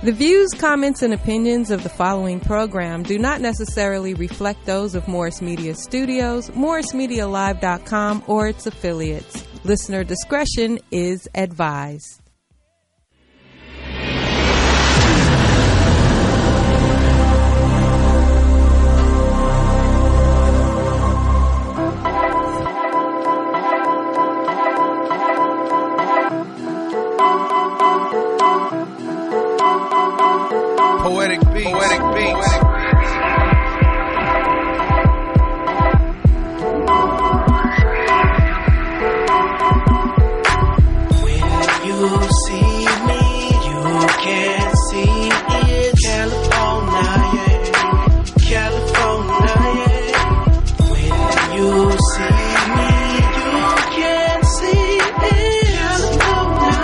The views, comments, and opinions of the following program do not necessarily reflect those of Morris Media Studios, MorrisMediaLive.com, or its affiliates. Listener discretion is advised. Poetic beats. When you see me, you can see it. California, yeah. California, yeah. When you see me, you can see it. California.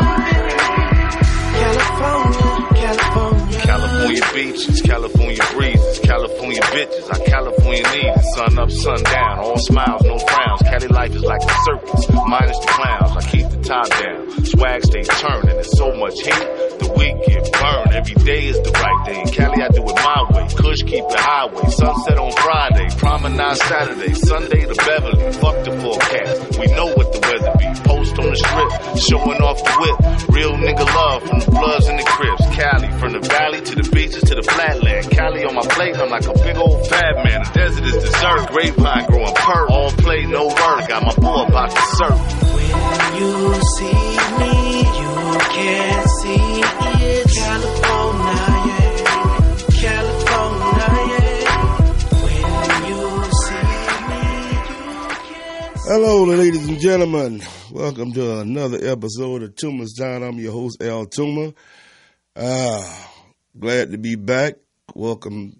California beaches, California breezes, California bitches, our California needs. Sun up, sun down, all smiles, no frowns. Cali life is like a circus, minus the clowns. I keep the top down, swag stays turning. There's so much heat, the week get burned. Every day is the right thing. Cali, I do it my way. Kush keep the highway. Sunset on Friday, promenade Saturday, Sunday to Beverly. Fuck the forecast, we know what the weather be. Post on the strip, showing off the whip. Real nigga love from the Bloods and the Crips. Cali, from the valley to the beaches to the flatland. Cali on my plate, I'm like a big old fat man. The desert is dessert, grapevine growing perk. All play, no work, got my boy about to surf. When you see me, you can see it. California, yeah. California, yeah. When you see me, you can see. Hello, ladies and gentlemen. Welcome to another episode of Toomer's Time. I'm your host, Al Toomer. Glad to be back. Welcome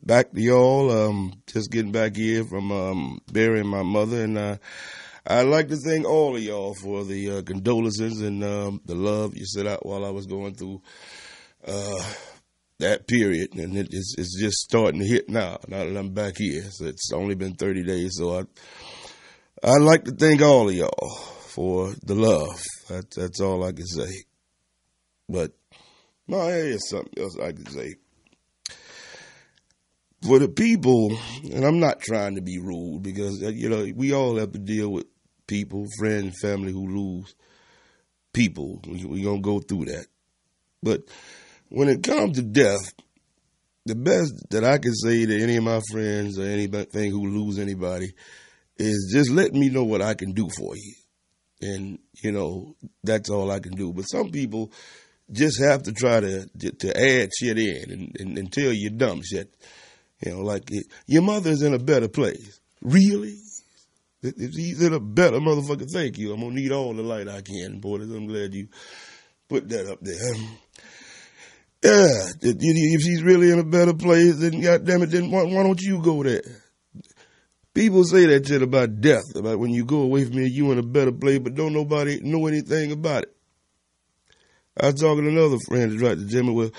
back to y'all. Just getting back here from burying my mother, and I'd like to thank all of y'all for the condolences and the love you sent out while I was going through that period. And it's just starting to hit now that I'm back here. So it's only been 30 days, so I'd like to thank all of y'all for the love. That's all I can say. But no, here's something else I can say. For the people, and I'm not trying to be rude because, we all have to deal with people, friends, family who lose people. We're going to go through that. But when it comes to death, the best that I can say to any of my friends or anything who lose anybody is just let me know what I can do for you. And, that's all I can do. But some people just have to try to add shit in and tell you dumb shit. Like your mother's in a better place. Really? If she's in a better motherfucker, thank you. I'm going to need all the light I can, boy. I'm glad you put that up there. Yeah, if she's really in a better place, then goddammit, then why don't you go there? People say that shit about death, about when you go away from me, you in a better place, but don't nobody know anything about it. I was talking to another friend that tried to tell me, well,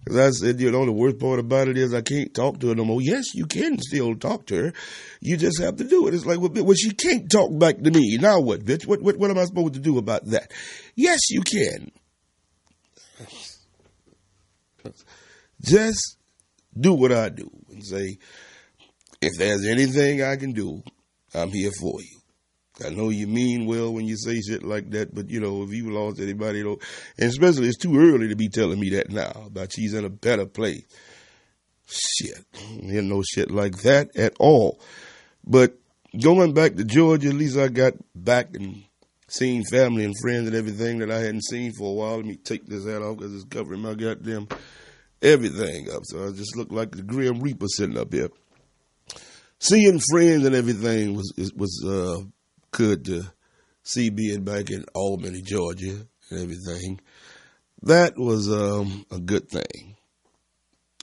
because I said, the worst part about it is I can't talk to her no more. Yes, you can still talk to her. You just have to do it. It's like, well, she can't talk back to me. Now what, bitch? What am I supposed to do about that? Yes, you can. Just do what I do and say, if there's anything I can do, I'm here for you. I know you mean well when you say shit like that, but, if you lost anybody, and especially it's too early to be telling me that now, about she's in a better place. Shit. Ain't no shit like that at all. But going back to Georgia, at least I got back and seen family and friends and everything that I hadn't seen for a while. Let me take this hat off because it's covering my goddamn everything up. So I just look like the Grim Reaper sitting up here. Seeing friends and everything was good to see being back in Albany, Georgia and everything. That was a good thing.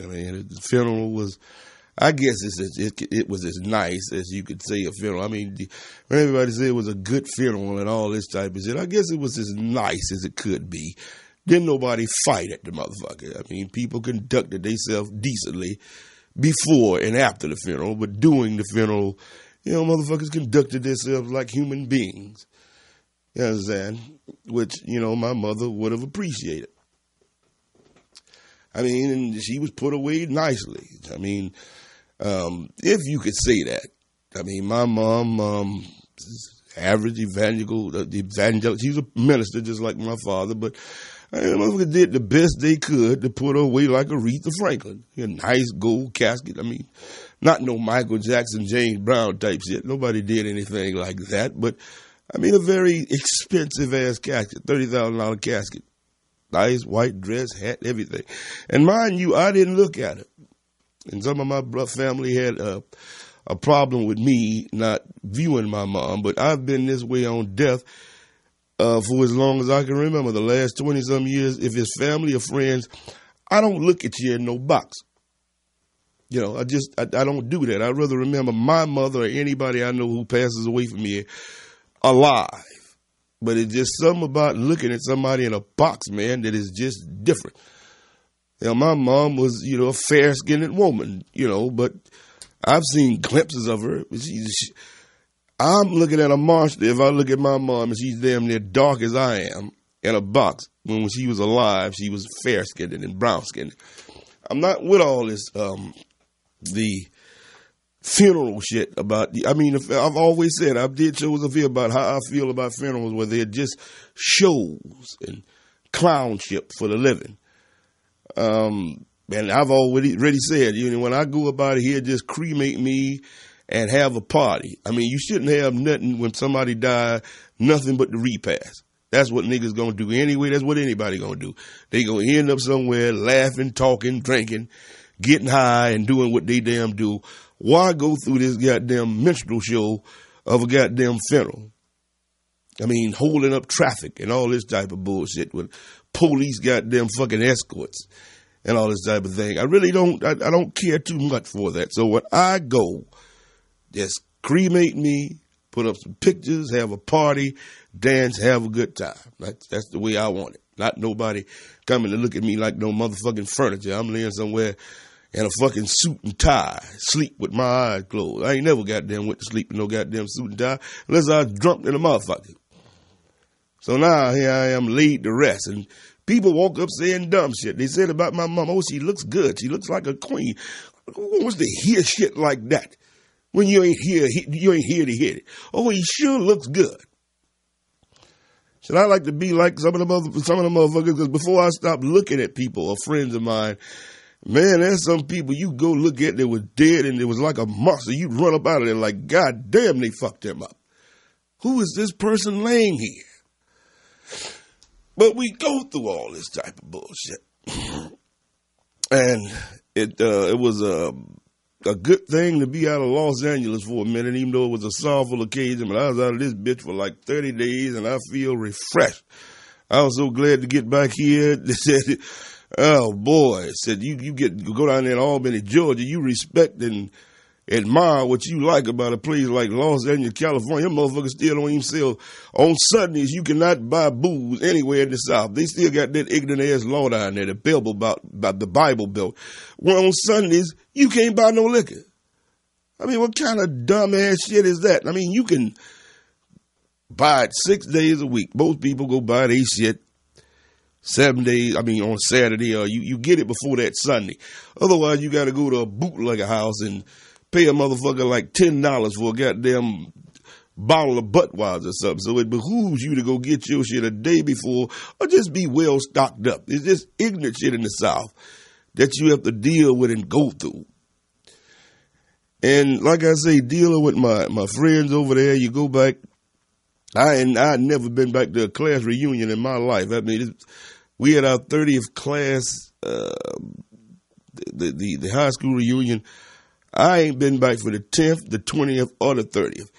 I mean, the funeral was, I guess it was as nice as you could say a funeral. I mean, when everybody said it was a good funeral and all this type of shit, I guess it was as nice as it could be. Didn't nobody fight at the motherfucker. I mean, people conducted themselves decently before and after the funeral, but during the funeral, motherfuckers conducted themselves like human beings. You understand? Which, my mother would have appreciated. I mean, and she was put away nicely. I mean, if you could say that. I mean, my mom, average evangelical, she was a minister just like my father, but motherfucker did the best they could to put her away like Aretha Franklin. A nice gold casket. I mean, not no Michael Jackson, James Brown type shit. Nobody did anything like that, but I mean, a very expensive ass casket, $30,000 casket. Nice white dress, hat, everything. And mind you, I didn't look at it. And some of my family had a problem with me not viewing my mom, but I've been this way on death for as long as I can remember, the last 20-some years. If it's family or friends, I don't look at you in no box. You know, I don't do that. I'd rather remember my mother or anybody I know who passes away from me alive. But it's just something about looking at somebody in a box, man, that is just different. You know, my mom was, a fair-skinned woman, but I've seen glimpses of her. I'm looking at a monster if I look at my mom and she's damn near dark as I am in a box. When she was alive, she was fair-skinned and brown-skinned. I'm not with all this, the funeral shit about, I've always said, I did shows up here about how I feel about funerals where they're just shows and clownship for the living. And I've already said, when I go about here, just cremate me and have a party. I mean, you shouldn't have nothing when somebody died, nothing but the repast. That's what niggas gonna do anyway. That's what anybody gonna do. They gonna end up somewhere laughing, talking, drinking, getting high, and doing what they damn do. Why go through this goddamn minstrel show of a goddamn funeral? I mean, holding up traffic and all this type of bullshit with police goddamn fucking escorts and all this type of thing. I really don't care too much for that. So when I go, just cremate me, put up some pictures, have a party, dance, have a good time. That's the way I want it. Not nobody coming to look at me like no motherfucking furniture. I'm laying somewhere in a fucking suit and tie, sleep with my eyes closed. I ain't never goddamn went to sleep in no goddamn suit and tie unless I was drunk in a motherfucker. So now here I am laid to rest, and people walk up saying dumb shit. They said about my mom, oh, she looks good. She looks like a queen. Who wants to hear shit like that when you ain't here to hear it? Oh, he sure looks good. Should I like to be like some of the motherfuckers? Because before I stopped looking at people or friends of mine, man, there's some people you go look at that was dead and it was like a monster. You'd run up out of there like, God damn, they fucked them up. Who is this person laying here? But we go through all this type of bullshit. And it was a good thing to be out of Los Angeles for a minute, even though it was a sorrowful occasion. But I was out of this bitch for like 30 days, and I feel refreshed. I was so glad to get back here. They said, oh, boy, said you go down there in Albany, Georgia, you respect and admire what you like about a place like Los Angeles, California. Them motherfuckers still don't even sell. On Sundays, you cannot buy booze anywhere in the South. They still got that ignorant ass law down there, the Bible about the Bible Belt. Well, on Sundays, you can't buy no liquor. I mean, what kind of dumb ass shit is that? I mean, you can buy it 6 days a week. Most people go buy their shit 7 days, on Saturday, or you get it before that Sunday. Otherwise, you got to go to a bootlegger house and pay a motherfucker like $10 for a goddamn bottle of Budweiser or something. So it behooves you to go get your shit a day before or just be well stocked up. It's just ignorant shit in the South that you have to deal with and go through. And like I say, dealing with my friends over there, you go back. I'd never been back to a class reunion in my life. I mean, we had our 30th class, the high school reunion. I ain't been back for the 10th, the 20th, or the 30th.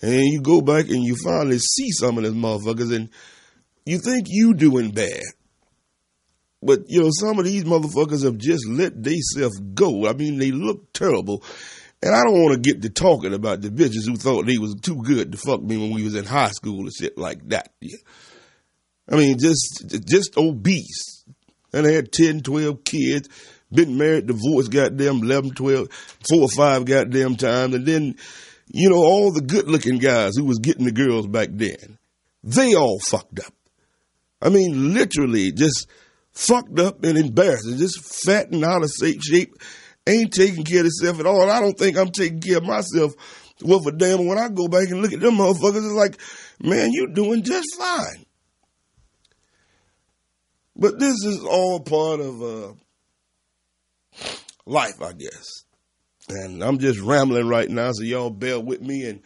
And you go back and you finally see some of these motherfuckers and you think you doing bad. But, some of these motherfuckers have just let themselves go. I mean, they look terrible. And I don't want to get to talking about the bitches who thought they was too good to fuck me when we was in high school and shit like that. Yeah. I mean, just obese. And I had 10, 12 kids. Been married, divorced, goddamn 11, 12, 4 or 5 goddamn times. And then, all the good looking guys who was getting the girls back then, they all fucked up. I mean, literally just fucked up and embarrassing, just fat and out of shape, ain't taking care of themselves at all. I don't think I'm taking care of myself worth a damn. When I go back and look at them motherfuckers, it's like, man, you doing just fine. But this is all part of life, I guess. And I'm just rambling right now, so y'all bear with me and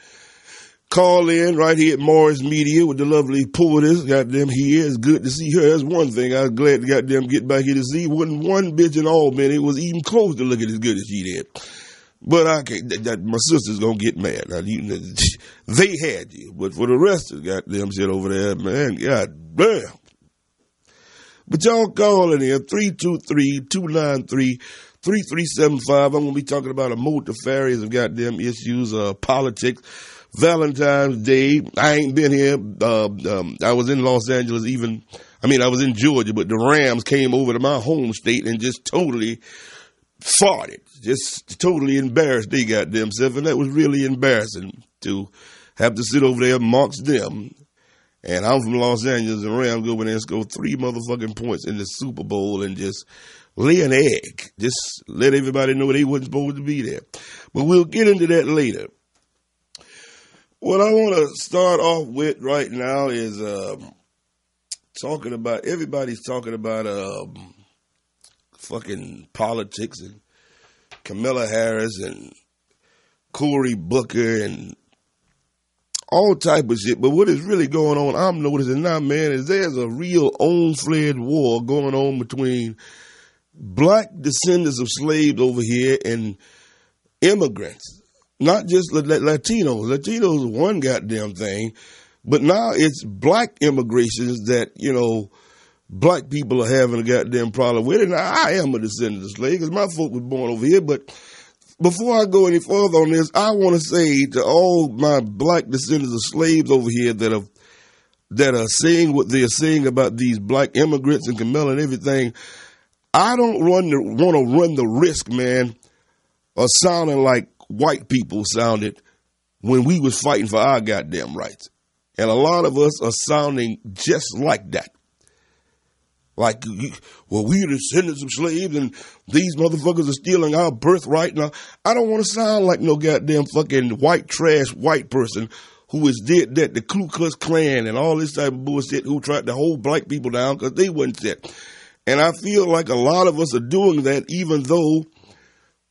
call in right here at Morris Media with the lovely poetess. Goddamn, here. It's good to see her. That's one thing. I was glad to goddamn get back here to see. Wasn't one bitch in Albany it was even close to looking as good as she did. But I can't. My sister's gonna get mad. Now, they had you, but for the rest of the goddamn shit over there, man, goddamn. But y'all calling here 323-293-3375. I'm gonna be talking about a multifarious of goddamn issues, politics. Valentine's Day. I ain't been here. I was in Los Angeles I was in Georgia, but the Rams came over to my home state and just totally farted. Just totally embarrassed they got themselves. And that was really embarrassing to have to sit over there amongst them. And I'm from Los Angeles, and Rams go over there and score 3 motherfucking points in the Super Bowl and just lay an egg. Just let everybody know they wasn't supposed to be there. But we'll get into that later. What I want to start off with right now is everybody's talking about fucking politics and Kamala Harris and Cory Booker and all type of shit. But what is really going on, I'm noticing now, man, is there's a real own-fledged war going on between black descendants of slaves over here and immigrants. Not just Latinos. Latinos are one goddamn thing, but now it's black immigrations that, black people are having a goddamn problem with. And I am a descendant of slaves because my folk was born over here. But before I go any further on this, I want to say to all my black descendants of slaves over here that are saying what they're saying about these black immigrants and Kamala and everything, I don't want to run the risk, man, of sounding like white people sounded when we was fighting for our goddamn rights. And a lot of us are sounding just like that. Like, well, we are descendants of slaves and these motherfuckers are stealing our birthright. Now, I don't want to sound like no goddamn fucking white trash white person who is did that, the Ku Klux Klan and all this type of bullshit who tried to hold black people down because they wasn't shit. And I feel like a lot of us are doing that even though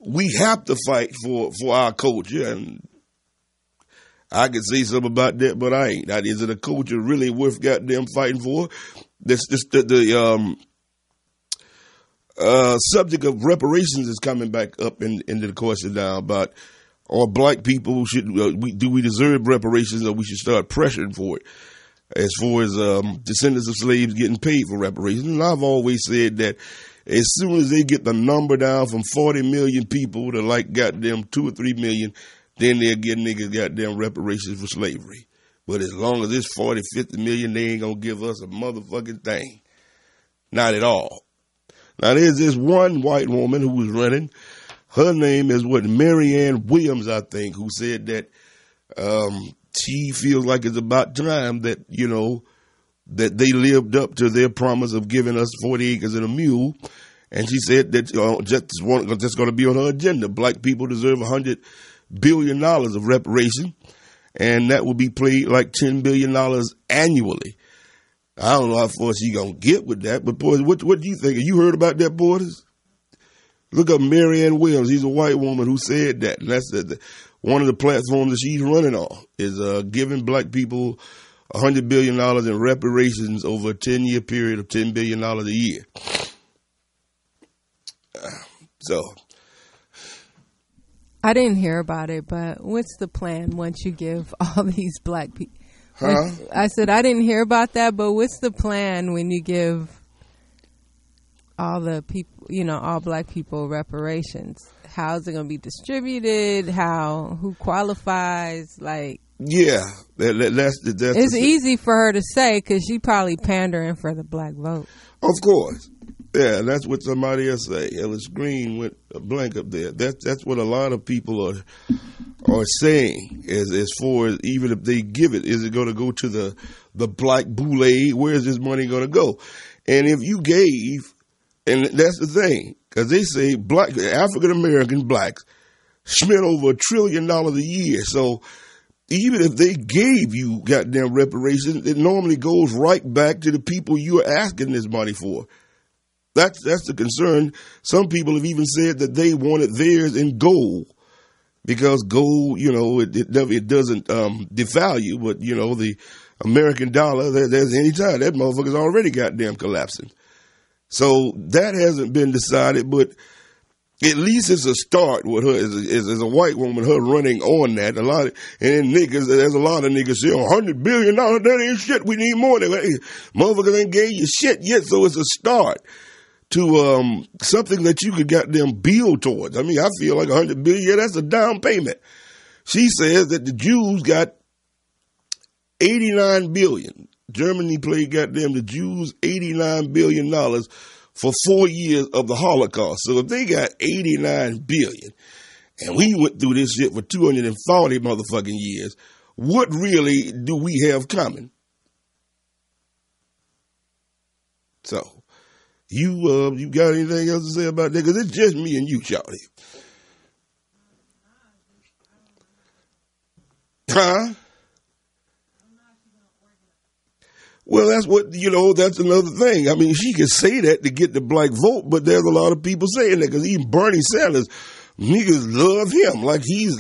we have to fight for our culture, and I could say something about that, but I ain't. That is it a culture really worth goddamn fighting for? The subject of reparations is coming back up into the question now about are black people do we deserve reparations or we should start pressuring for it as far as descendants of slaves getting paid for reparations. And I've always said that as soon as they get the number down from 40 million people to like goddamn 2 or 3 million, then they'll get niggas goddamn reparations for slavery. But as long as it's 40, 50 million, they ain't gonna give us a motherfucking thing. Not at all. Now there's this one white woman who was running. Her name is Marianne Williams, I think, who said that she feels like it's about time that, that they lived up to their promise of giving us 40 acres and a mule. And she said that just going to be on her agenda. Black people deserve $100 billion of reparation, and that will be paid like $10 billion annually. I don't know how far she going to get with that, but boys, what do you think? Have you heard about that, boys? Look up Marianne Williams. She's a white woman who said that. And that's one of the platforms that she's running on is giving black people $100 billion in reparations over a 10-year period of $10 billion a year. So. I didn't hear about it, but what's the plan once you give all these black people? Huh? I said, I didn't hear about that, but what's the plan when you give all the people, all black people reparations? How's it going to be distributed? Who qualifies? Yeah, that's it's easy for her to say because she probably pandering for the black vote. Of course. Yeah, that's what somebody else say. Ellis Green went a blank up there. That's what a lot of people are saying as far as even if they give it, is it going to go to the black boule? Where is this money going to go? And if you gave, and that's the thing, because they say African American blacks spend over $1 trillion a year. So even if they gave you goddamn reparations, it normally goes right back to the people you are asking this money for. That's the concern. Some people have even said that they wanted theirs in gold, because gold, it doesn't devalue, but the American dollar, there's any time that motherfucker's already goddamn collapsing. So that hasn't been decided, but at least it's a start with her as a white woman, her running on that. And then niggas, there's a lot of niggas saying, $100 billion, that ain't shit, we need more. Motherfuckers ain't gave you shit yet, so it's a start to something that you could goddamn build towards. I mean, I feel like $100 billion, yeah, that's a down payment. She says that the Jews got $89 billion. Germany paid goddamn the Jews $89 billion for 4 years of the Holocaust. So if they got $89 billion and we went through this shit for 240 motherfucking years, what really do we have coming? So, you got anything else to say about that? Because it's just me and you, Shawty. Huh? Well, that's that's another thing. I mean, she could say that to get the black vote, but there's a lot of people saying that, because even Bernie Sanders, niggas love him. Like he's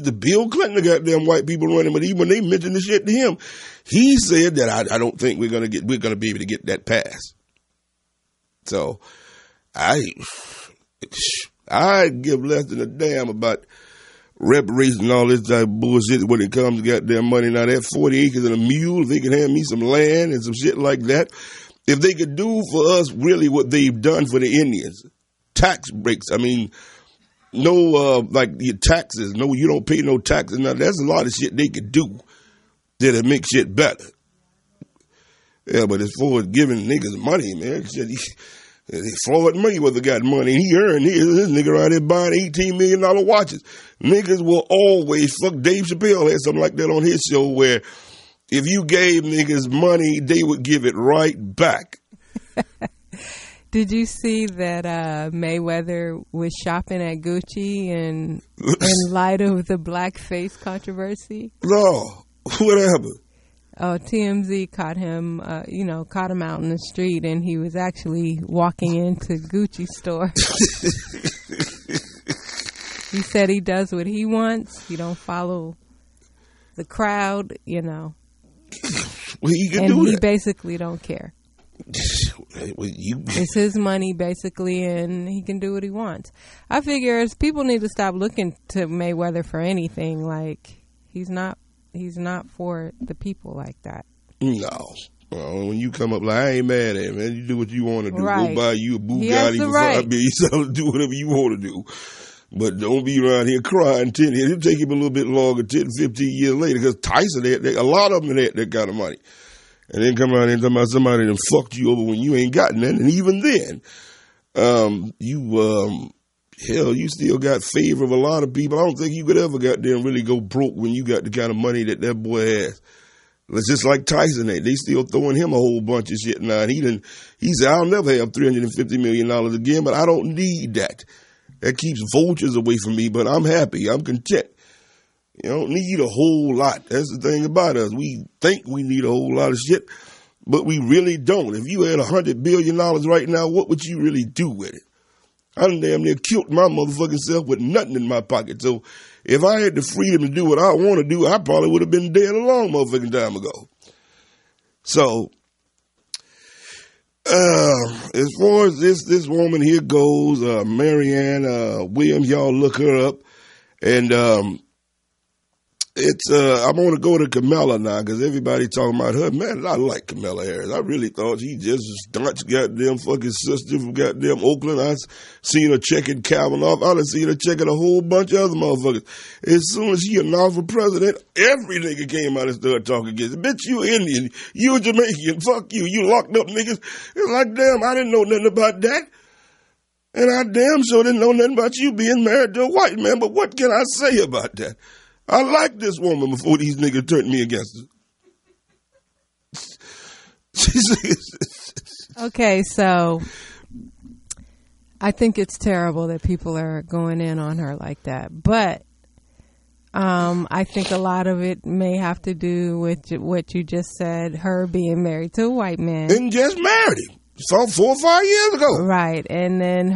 the Bill Clinton of goddamn white people running, but even when they mention the shit to him, he said that I don't think we're gonna be able to get that passed. So I give less than a damn about reparations and all this type of bullshit when it comes to goddamn money. Now that 40 acres and a mule, if they could hand me some land and some shit like that, if they could do for us really what they've done for the Indians, tax breaks. I mean, no, like your taxes, no, you don't pay no taxes. Now that's a lot of shit they could do that'll make shit better. Yeah, but as far as giving niggas money, man, shit, Floyd Mayweather got money. He earned this nigga out there buying $18 million watches. Niggas will always, fuck, Dave Chappelle had something like that on his show, where if you gave niggas money, they would give it right back. Did you see that Mayweather was shopping at Gucci in light of the blackface controversy? No. What happened? Oh, TMZ caught him out in the street, and he was actually walking into Gucci store. He said he does what he wants. He don't follow the crowd, Well, he can and do he that. Basically don't care. It's his money, basically, and he can do what he wants. I figure people need to stop looking to Mayweather for anything. Like, he's not for the people like that. No. Well, when you come up like, I ain't mad at him, man. You do what you want to do. Right. Go buy you a Bugatti for $5 billion. So do whatever you want to do. But don't be around here crying 10 years. It'll take him a little bit longer, 10, 15 years later, because Tyson, a lot of them had that kind of money. And then come around and talk about somebody that fucked you over when you ain't got nothing. And even then, you still got favor of a lot of people. I don't think you could ever goddamn really go broke when you got the kind of money that boy has. It's just like Tyson. They still throwing him a whole bunch of shit now. And he said, I'll never have $350 million again, but I don't need that. That keeps vultures away from me, but I'm happy. I'm content. You don't need a whole lot. That's the thing about us. We think we need a whole lot of shit, but we really don't. If you had $100 billion right now, what would you really do with it? I done damn near killed my motherfucking self with nothing in my pocket. So if I had the freedom to do what I want to do, I probably would have been dead a long motherfucking time ago. So, as far as this woman here goes, Marianne Williams, y'all look her up. And I want to go to Kamala now, because everybody talking about her. Man, I like Kamala Harris. I really thought she just a staunch goddamn fucking sister from goddamn Oakland. I seen her checking Kavanaugh. I done seen her checking a whole bunch of other motherfuckers. As soon as she announced for president, every nigga came out and started talking against it. Bitch, you Indian. You Jamaican. Fuck you. You locked up niggas. It's like, damn, I didn't know nothing about that. And I damn sure didn't know nothing about you being married to a white man. But what can I say about that? I liked this woman before these niggas turned me against her. Okay, so I think it's terrible that people are going in on her like that, but I think a lot of it may have to do with what you just said, her being married to a white man. And just married him. So 4 or 5 years ago. Right. And then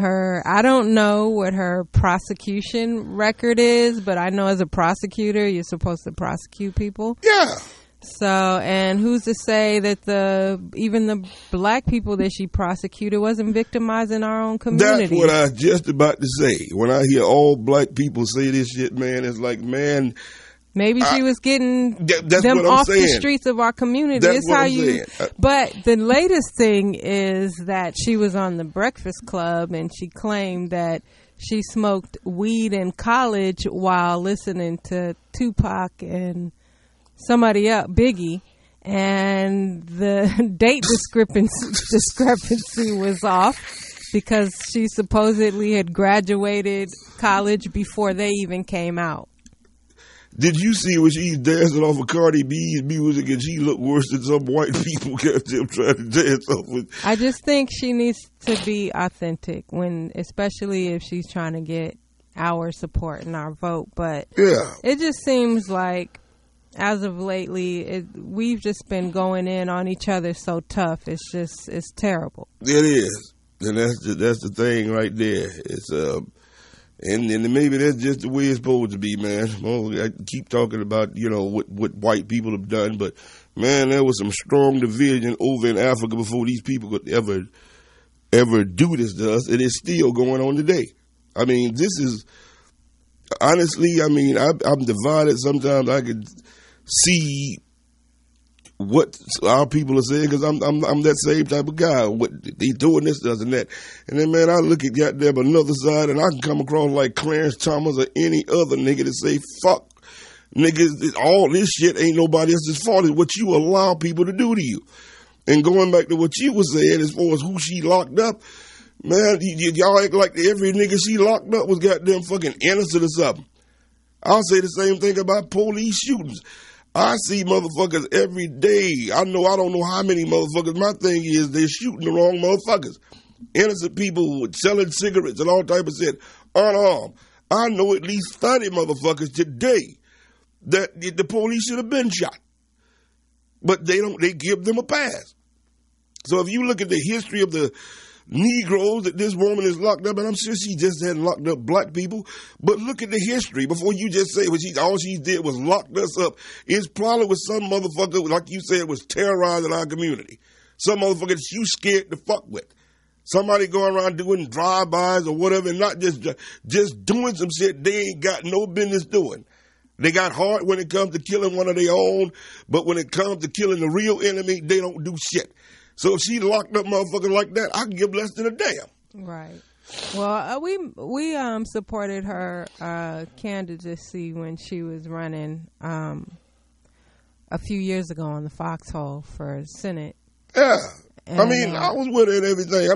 I don't know what her prosecution record is, but I know as a prosecutor, you're supposed to prosecute people. Yeah. So, and who's to say that even the black people that she prosecuted wasn't victimizing our own community? That's what I was just about to say. When I hear all black people say this shit, man, it's like, man. Maybe she was getting that's them off saying. The streets of our community. That's what I'm saying. But the latest thing is that she was on the Breakfast Club and she claimed that she smoked weed in college while listening to Tupac and somebody else, Biggie, and the date discrepancy was off because she supposedly had graduated college before they even came out. Did you see when she's dancing off of Cardi B's music and she looked worse than some white people kept them trying to dance off with? I just think she needs to be authentic especially if she's trying to get our support and our vote. But yeah, it just seems like as of lately, we've just been going in on each other so tough. It's terrible. It is, and that's the thing right there. It's And maybe that's just the way it's supposed to be, man. Well, I keep talking about, what white people have done, but, man, there was some strong division over in Africa before these people could ever do this to us, and it's still going on today. I mean, this is, honestly, I'm divided. Sometimes I can see what our people are saying, because I'm that same type of guy. What they doing this, does, and that. And then, man, I look at goddamn another side, and I can come across like Clarence Thomas or any other nigga to say, fuck, niggas, all this shit ain't nobody else's fault. It's what you allow people to do to you. And going back to what you was saying as far as who she locked up, man, y'all act like every nigga she locked up was goddamn fucking innocent or something. I'll say the same thing about police shootings. I see motherfuckers every day. I don't know how many motherfuckers. My thing is they're shooting the wrong motherfuckers. Innocent people selling cigarettes and all type of shit, unarmed. I know at least 30 motherfuckers today that the police should have been shot. But they give them a pass. So if you look at the history of the Negroes that this woman is locked up, and I'm sure she just hadn't locked up black people, but look at the history before you just say all she did was locked us up. It's probably with some motherfucker, like you said, was terrorizing our community. Some motherfucker that you scared to fuck with. Somebody going around doing drive-bys or whatever, and not just doing some shit they ain't got no business doing. They got hard when it comes to killing one of their own, but when it comes to killing the real enemy, they don't do shit. So if she locked up motherfuckers like that, I can give less than a damn. Right. Well, we supported her candidacy when she was running a few years ago on the Foxhole for Senate. Yeah. And, I was with her and everything. I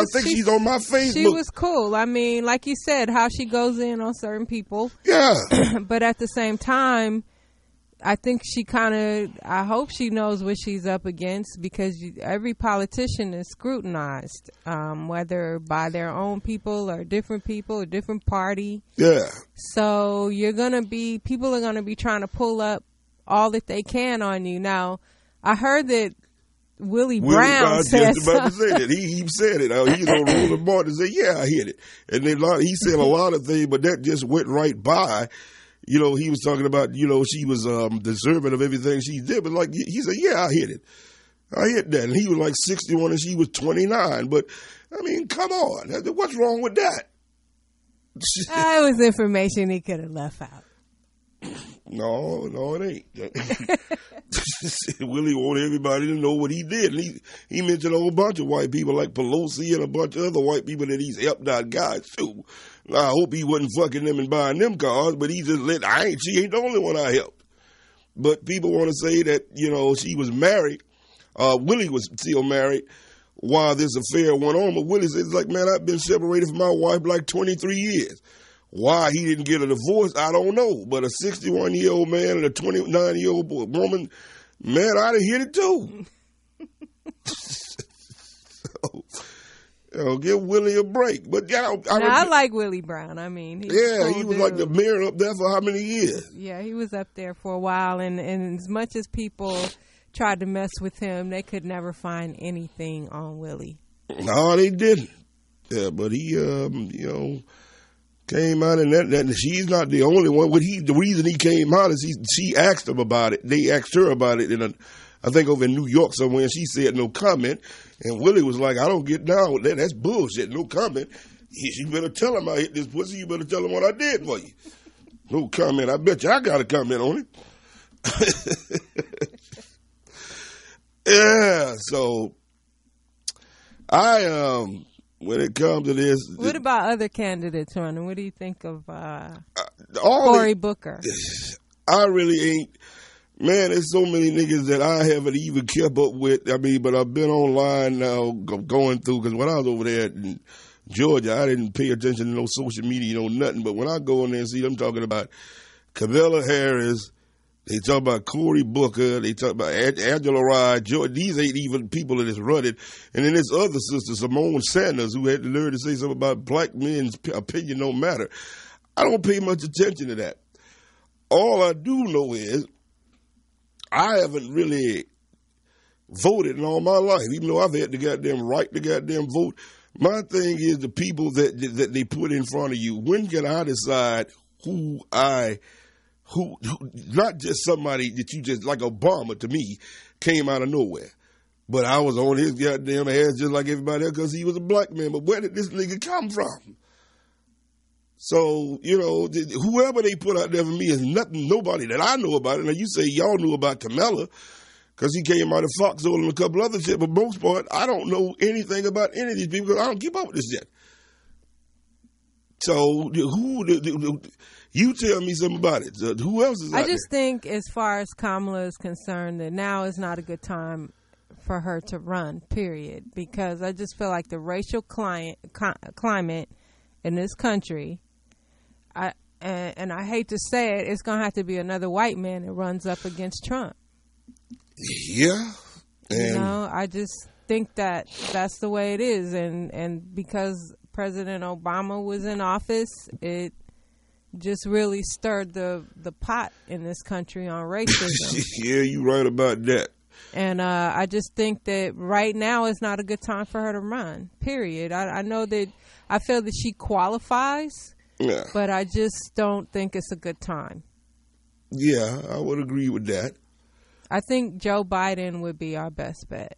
think she's on my Facebook. She was cool. I mean, like you said, how she goes in on certain people. Yeah. But at the same time, I think I hope she knows what she's up against, because every politician is scrutinized, whether by their own people or different people, a different party. Yeah. So people are going to be trying to pull up all that they can on you. Now, I heard that Willie Brown said just about to say that. He said it. He's on Roland Martin and said, yeah, I hit it. And then he said a lot of things, but that just went right by. He was talking about, she was deserving of everything she did. But like he said, yeah, I hit it. I hit that. And he was like 61 and she was 29. But, come on. What's wrong with that? That was information he could have left out. No, it ain't. Willie wanted everybody to know what he did. And he mentioned a whole bunch of white people like Pelosi and a bunch of other white people that he's helped out guys too. I hope he wasn't fucking them and buying them cars, but he just she ain't the only one I helped. But people want to say that, she was married. Willie was still married while this affair went on. But Willie says, man, I've been separated from my wife like 23 years. Why he didn't get a divorce, I don't know. But a 61-year-old man and a 29-year-old woman, man, I'd have hit it too. Give Willie a break. But I like Willie Brown. I mean, he was like the mayor up there for how many years? Yeah, he was up there for a while, and as much as people tried to mess with him, they could never find anything on Willie. No, they didn't. Yeah, but he, came out and that she's not the only one. The reason he came out is she asked him about it. They asked her about it I think over in New York somewhere, and she said no comment. And Willie was like, I don't get down with that. That's bullshit. No comment. You better tell him I hit this pussy. You better tell him what I did for you. No comment. I bet you I got a comment on it. Yeah, so when it comes to this. What about other candidates running? What do you think of Cory Booker? I really ain't. Man, there's so many niggas that I haven't even kept up with. I mean, but I've been online now going through, because when I was over there in Georgia, I didn't pay attention to no social media, nothing. But when I go in there and see them talking about Kamala Harris, they talk about Cory Booker, they talk about Angela Rye, these ain't even people that is running. And then this other sister, Simone Sanders, who had the nerve to say something about black men's opinion don't matter. I don't pay much attention to that. All I do know is I haven't really voted in all my life, even though I've had the goddamn right to goddamn vote. My thing is the people that they put in front of you. When can I decide who not just somebody that you just, like Obama to me, came out of nowhere. But I was on his goddamn ass just like everybody else because he was a black man. But where did this nigga come from? So, whoever they put out there for me is nobody that I know about it. Now, you say y'all knew about Kamala because he came out of Foxhole and a couple other shit. But most part, I don't know anything about any of these people because I don't keep up with this shit. So, you tell me something about it. Who else is out there? I just think as far as Kamala is concerned that now is not a good time for her to run, period. Because I just feel like the racial climate in this country, and I hate to say it, it's going to have to be another white man that runs up against Trump. Yeah. I just think that that's the way it is. And because President Obama was in office, it just really stirred the pot in this country on racism. Yeah, you're right about that. And I just think that right now is not a good time for her to run, period. I know that I feel that she qualifies, but I just don't think it's a good time. Yeah, I would agree with that. I think Joe Biden would be our best bet.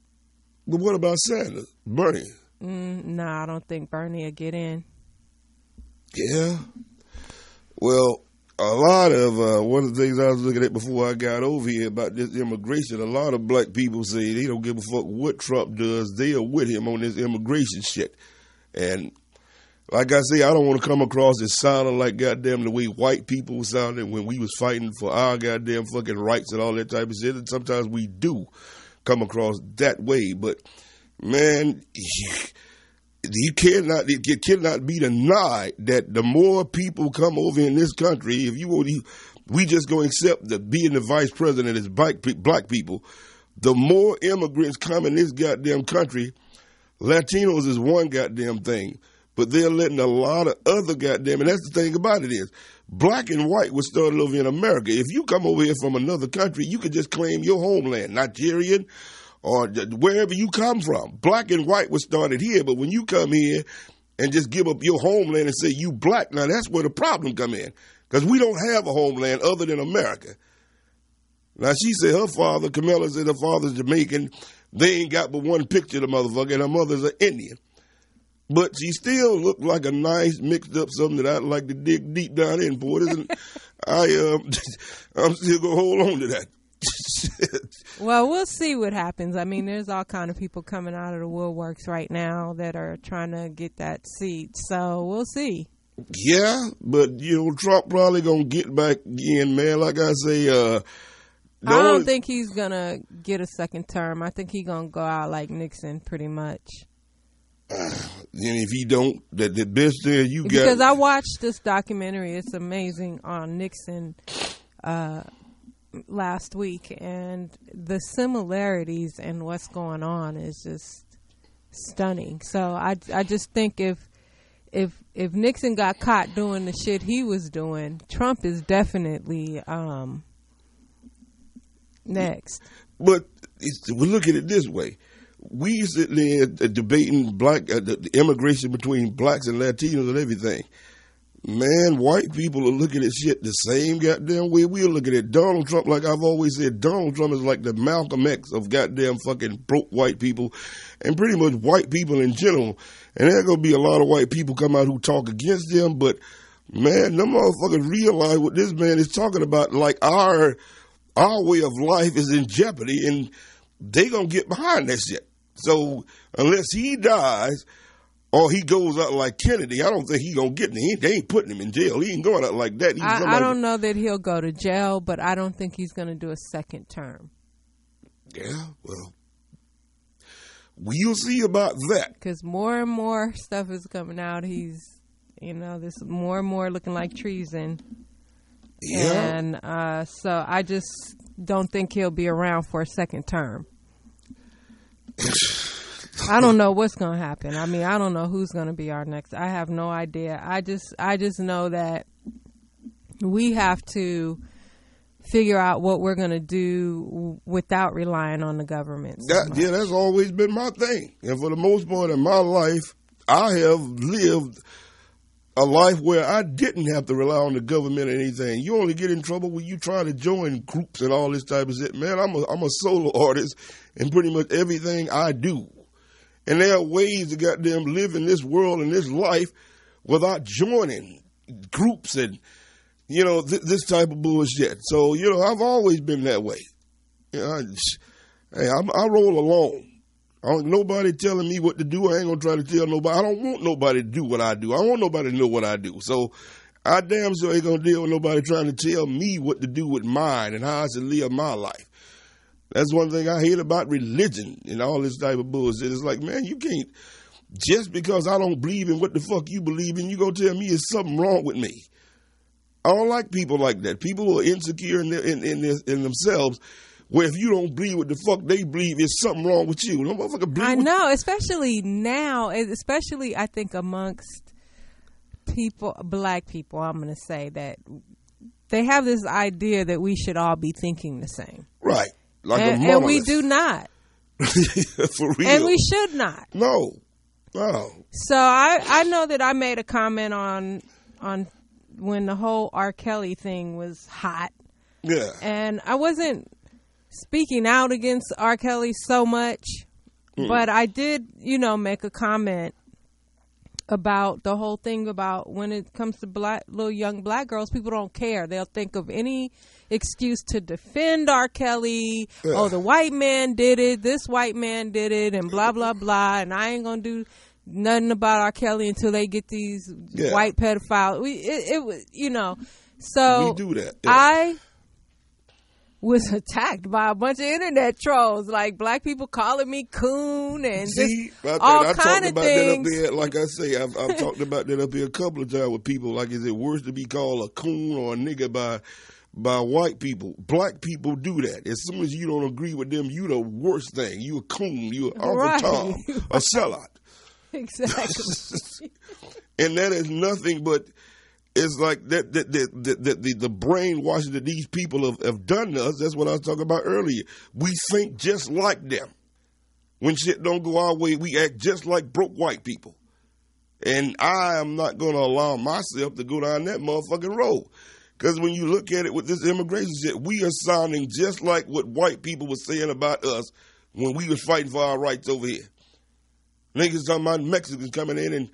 But what about Sanders? Bernie? I don't think Bernie will get in. Yeah. Well, a lot of one of the things I was looking at before I got over here about this immigration, a lot of black people say they don't give a fuck what Trump does. They are with him on this immigration shit. And like I say, I don't want to come across as sounding like goddamn the way white people sounded when we was fighting for our goddamn fucking rights and all that type of shit. And sometimes we do come across that way. But, man, it cannot be denied that the more people come over in this country, if you want, we just going to accept that being the vice president is black people, the more immigrants come in this goddamn country. Latinos is one goddamn thing, but they're letting a lot of other goddamn, and that's the thing about it is, black and white was started over in America. If you come over here from another country, you could just claim your homeland, Nigerian, or wherever you come from. Black and white was started here, but when you come here and just give up your homeland and say you black, now that's where the problem come in, because we don't have a homeland other than America. Now, she said her father, Kamala said her father's Jamaican. They ain't got but one picture of the motherfucker, and her mother's an Indian. But she still looked like a nice mixed up something that I'd like to dig deep down in for it. And I'm still going to hold on to that. Well, we'll see what happens. I mean, there's all kind of people coming out of the woodworks right now that are trying to get that seat. So we'll see. Yeah, but, Trump probably going to get back in, man. Like I say, I don't think he's going to get a second term. I think he's going to go out like Nixon pretty much. And if he don't, the best thing you got. Because I watched this documentary. It's amazing on Nixon last week. And the similarities and what's going on is just stunning. So I just think if Nixon got caught doing the shit he was doing, Trump is definitely next. But we look at it this way. We sitting there debating the immigration between blacks and Latinos and everything. Man, white people are looking at shit the same goddamn way we're looking at Donald Trump. Like I've always said, Donald Trump is like the Malcolm X of goddamn fucking broke white people and pretty much white people in general. And there are going to be a lot of white people come out who talk against them. But, man, them motherfuckers realize what this man is talking about. Like our way of life is in jeopardy, and they going to get behind that shit. So unless he dies or he goes out like Kennedy, I don't think he going to get him. They ain't putting him in jail. He ain't going out like that. I don't know that he'll go to jail, but I don't think he's going to do a second term. Yeah, well, we'll see about that. Because more and more stuff is coming out. He's, this more and more looking like treason. Yeah. And so I just don't think he'll be around for a second term. I don't know what's going to happen. I mean, I don't know who's going to be our next. I have no idea. I just know that we have to figure out what we're going to do without relying on the government. That's always been my thing. And for the most part in my life, I have lived a life where I didn't have to rely on the government or anything. You only get in trouble when you try to join groups and all this type of shit. Man, I'm a solo artist in pretty much everything I do. And there are ways to goddamn live in this world and this life without joining groups and, this type of bullshit. So, I've always been that way. I roll alone. Nobody telling me what to do. I ain't going to try to tell nobody. I don't want nobody to do what I do. I don't want nobody to know what I do. So I damn sure ain't going to deal with nobody trying to tell me what to do with mine and how I should live my life. That's one thing I hate about religion and all this type of bullshit. It's like, man, you can't, just because I don't believe in what the fuck you believe in, you going to tell me there's something wrong with me. I don't like people like that. People who are insecure in themselves, where if you don't believe what the fuck they believe, there's something wrong with you. No motherfucker believe. I know, especially now, especially I think amongst people, black people, I'm going to say that they have this idea that we should all be thinking the same. Right. Like and we do not. For real. And we should not. No. So I know that I made a comment on when the whole R. Kelly thing was hot. Yeah. And I wasn't speaking out against R. Kelly so much, but I did, make a comment about the whole thing about when it comes to little young black girls, people don't care. They'll think of any excuse to defend R. Kelly. Yeah. Oh, the white man did it. This white man did it, and blah, blah, blah. And I ain't going to do nothing about R. Kelly until they get these white pedophiles. It was, So we do that. Yeah. I was attacked by a bunch of internet trolls, like black people calling me coon and all kind of things. That up there, like I say, I've talked about that up here a couple of times with people. Like, is it worse to be called a coon or a nigga by white people? Black people do that. As soon as you don't agree with them, you the worst thing. You a coon. You an Uncle Tom, a sellout. Exactly. And that is nothing but. It's like the brainwashing that these people have done to us. That's what I was talking about earlier. We think just like them. When shit don't go our way, we act just like broke white people. And I am not going to allow myself to go down that motherfucking road. Because when you look at it with this immigration shit, we are sounding just like what white people were saying about us when we was fighting for our rights over here. Niggas talking about Mexicans coming in and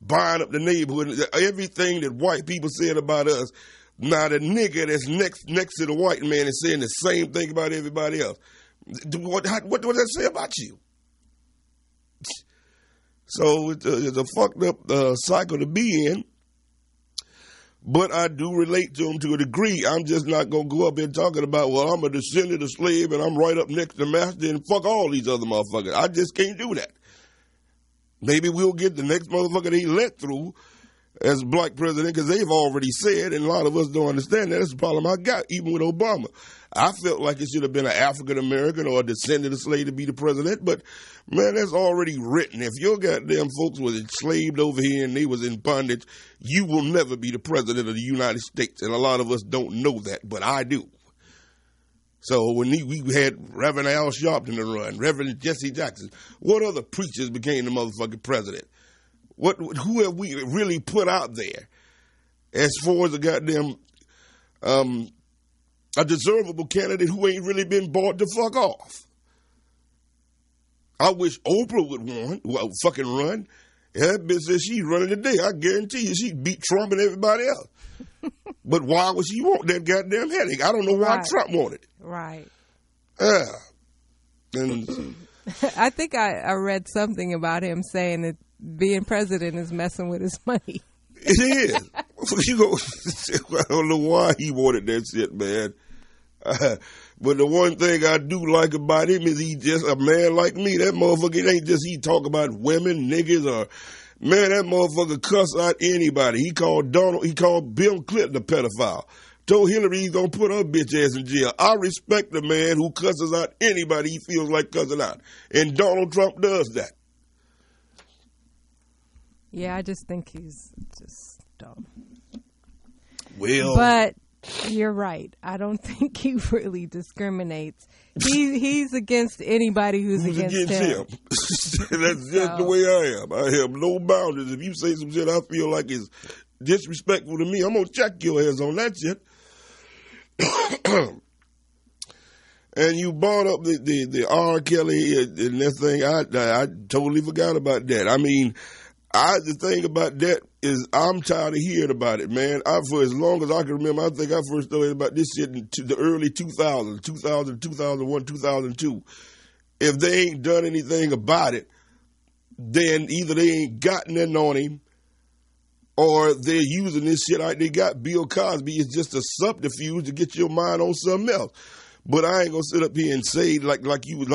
buying up the neighborhood, everything that white people said about us. Now the nigga that's next to the white man is saying the same thing about everybody else. What does that say about you? So it's a fucked up cycle to be in. But I do relate to them to a degree. I'm just not going to go up here talking about, well, I'm a descendant of slave and I'm right up next to master and fuck all these other motherfuckers. I just can't do that. Maybe we'll get the next motherfucker they let through as black president, because they've already said, and a lot of us don't understand that. That's the problem I got, even with Obama. I felt like it should have been an African-American or a descendant of slave to be the president, but, man, that's already written. If your goddamn folks was enslaved over here and they was in bondage, you will never be the president of the United States, and a lot of us don't know that, but I do. So when we had Reverend Al Sharpton to run, Reverend Jesse Jackson, what other preachers became the motherfucking president? Who have we really put out there as far as a goddamn a deservable candidate who ain't really been bought the fuck off? I wish Oprah would fucking run. That bitch says she's running today. I guarantee you she'd beat Trump and everybody else. But why would she want that goddamn headache? I don't know why Trump wanted it. Right. And I think I read something about him saying that being president is messing with his money. It is. I don't know why he wanted that shit, man. But the one thing I do like about him is he just a man like me. That motherfucker, it ain't just he talk about women, niggas, or man, that motherfucker cuss out anybody. He called Bill Clinton a pedophile. Told Hillary he's gonna put her bitch ass in jail. I respect the man who cusses out anybody he feels like cussing out. And Donald Trump does that. Yeah, I just think he's just dumb. Well, but you're right. I don't think he really discriminates. He's against anybody who's against him. That's just the way I am. I have no boundaries. If you say some shit I feel like is disrespectful to me, I'm gonna check your ass on that shit. And you brought up the R. Kelly and that thing. I totally forgot about that. I mean, the thing about that is I'm tired of hearing about it, man. For as long as I can remember, I think I first started about this shit in the early 2000s, 2001, 2002. If they ain't done anything about it, then either they ain't gotten in on him or they're using this shit like they got Bill Cosby. It's just a subterfuge to get your mind on something else. But I ain't gonna sit up here and say like you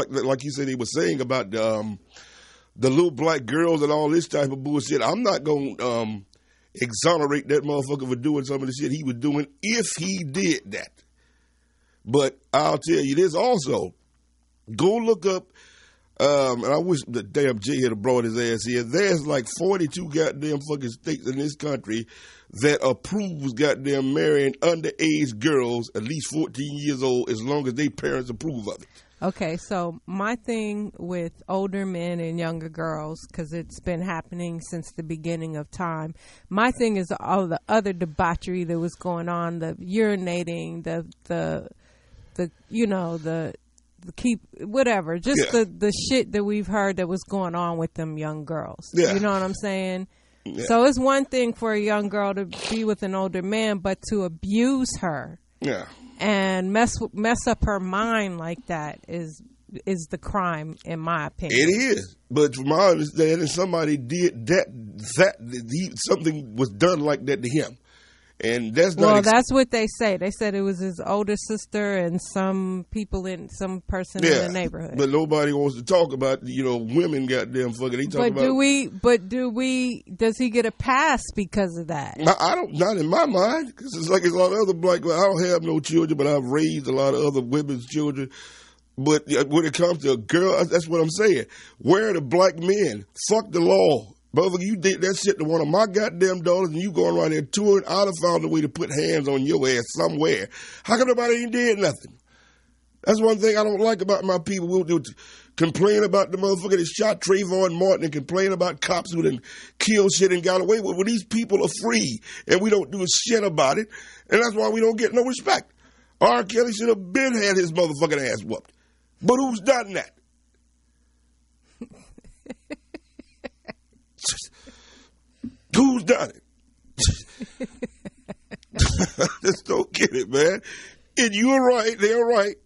said they were saying about the little black girls and all this type of bullshit. I'm not going to exonerate that motherfucker for doing some of the shit he was doing if he did that. But I'll tell you this also. Go look up, and I wish the damn Jay had brought his ass here. There's like 42 goddamn fucking states in this country that approves goddamn marrying underage girls, at least 14 years old, as long as their parents approve of it. Okay, so my thing with older men and younger girls, because it's been happening since the beginning of time, my thing is all the other debauchery that was going on, the urinating, the keep whatever, just the shit that we've heard that was going on with them young girls. Yeah. You know what I'm saying? Yeah. So it's one thing for a young girl to be with an older man, but to abuse her. Yeah. And mess up her mind like that is the crime, in my opinion. It is, but from my understanding, somebody did something was done like that to him, and that's not. Well, that's what they say. They said it was his older sister and some people in some person in the neighborhood. But nobody wants to talk about women. Goddamn fucking. They talk about. Does he get a pass because of that? I don't. Not in my mind, because it's like a lot of other black. I don't have no children, but I've raised a lot of other women's children. But when it comes to a girl, that's what I'm saying. Where are the black men? Fuck the law. Brother, you did that shit to one of my goddamn daughters and you going around there touring. I'd have found a way to put hands on your ass somewhere. How come nobody ain't did nothing? That's one thing I don't like about my people. We'll do complain about the motherfucker that shot Trayvon Martin and complain about cops who done killed shit and got away with it. Well, these people are free and we don't do shit about it. And that's why we don't get no respect. R. Kelly should have been had his motherfucking ass whooped. But who's done that? Who's done it? Just don't get it, man. And you're right. They're right.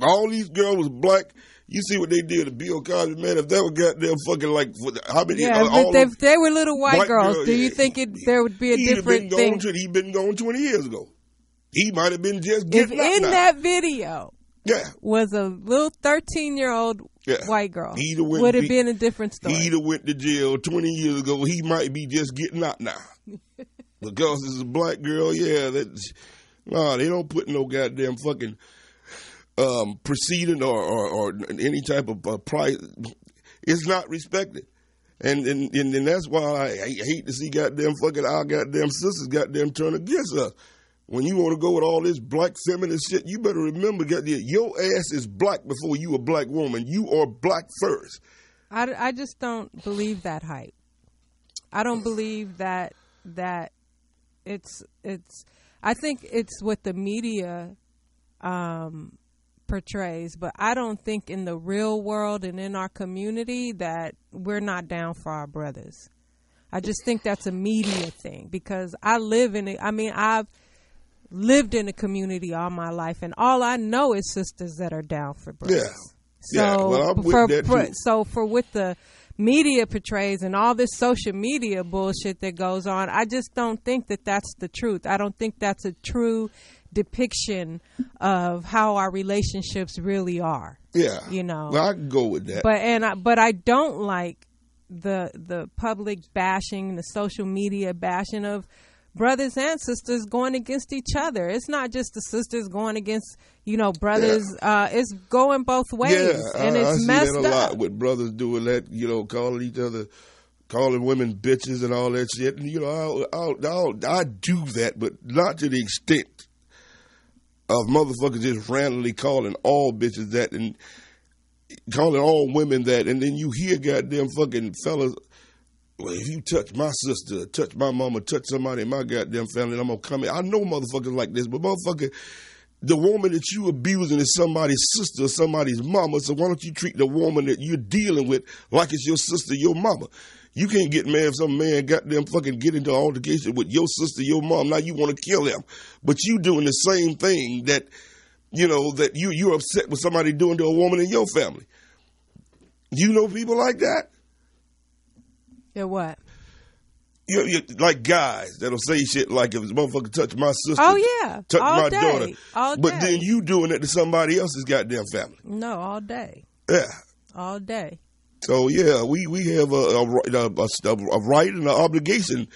All these girls was black. You see what they did to Bill Cosby, man. If that were goddamn fucking like how many? Yeah, if they were little white girls, do you think there would be a different thing? He'd been gone 20 years ago. He might have been just getting up now. That video, was a little 13-year-old white girl, would have been a different story. He'd have went to jail 20 years ago. He might be just getting out now. Because it's a black girl, they don't put no goddamn fucking proceeding or any type of price. It's not respected. And that's why I hate to see goddamn fucking our goddamn sisters goddamn turn against us. When you want to go with all this black feminist shit, you better remember, your ass is black before you a black woman. You are black first. I just don't believe that hype. I don't believe that it's. I think it's what the media portrays, but I don't think in the real world and in our community that we're not down for our brothers. I just think that's a media thing because I've lived in a community all my life, and all I know is sisters that are down for brothers. So for what the media portrays and all this social media bullshit that goes on, I just don't think that that's the truth. I don't think that's a true depiction of how our relationships really are. Yeah, Well, I can go with that. But I don't like the public bashing, the social media bashing of brothers and sisters going against each other. It's not just the sisters going against, brothers. It's going both ways. And it's messed up. I see that a lot with brothers doing that, calling each other, calling women bitches and all that shit. And, I do that, but not to the extent of motherfuckers just randomly calling all bitches that and calling all women that. And then you hear goddamn fucking fellas, well, if you touch my sister, touch my mama, touch somebody in my goddamn family, I'm going to come in. I know motherfuckers like this, but motherfucker, the woman that you abusing is somebody's sister or somebody's mama, so why don't you treat the woman that you're dealing with like it's your sister, your mama? You can't get mad if some man goddamn fucking get into an altercation with your sister, your mom. Now you want to kill them. But you doing the same thing that, that you're upset with somebody doing to a woman in your family. You know people like that? Yeah, what? You like guys that'll say shit like, if this motherfucker touch my sister, touch all my day. daughter. All but day. then you doing it to somebody else's goddamn family. No, all day. Yeah. All day. So, yeah, we have a right and an obligation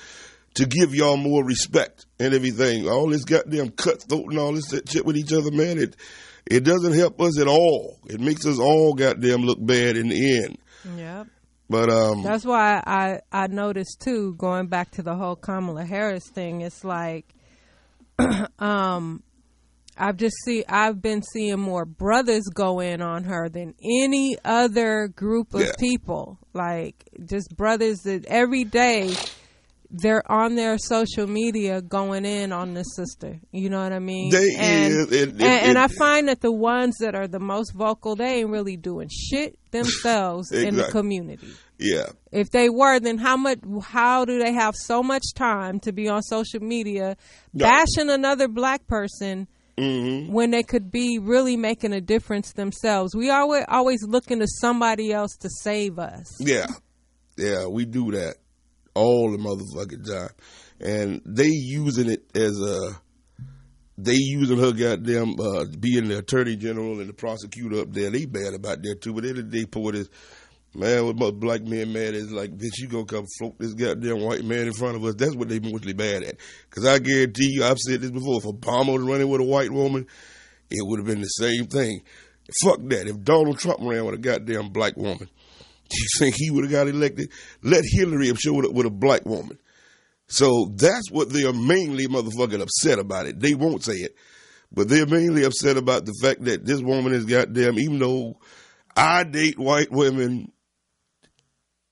to give y'all more respect and everything. All this goddamn cutthroat and all this shit with each other, man, it doesn't help us at all. It makes us all goddamn look bad in the end. Yep. But that's why I noticed too, going back to the whole Kamala Harris thing, it's like I've been seeing more brothers go in on her than any other group of people. Like just brothers that every day they're on their social media going in on the sister. You know what I mean? And I find that the ones that are the most vocal, they ain't really doing shit themselves in the community. Yeah. If they were, then how do they have so much time to be on social media bashing another black person when they could be really making a difference themselves? We are always looking to somebody else to save us. Yeah. Yeah, we do that all the motherfucking time. And they using it as they using her goddamn being the attorney general and the prosecutor up there. They bad about that too. But they pour this, man, what most black men mad is like, bitch, you gonna come float this goddamn white man in front of us. That's what they mostly bad at. Because I guarantee you, I've said this before, if Obama was running with a white woman, it would have been the same thing. Fuck that. If Donald Trump ran with a goddamn black woman, do you think he would have got elected? Let Hillary have showed up with a black woman. So that's what they are mainly motherfucking upset about it. They won't say it, but they're mainly upset about the fact that this woman is goddamn, even though I date white women,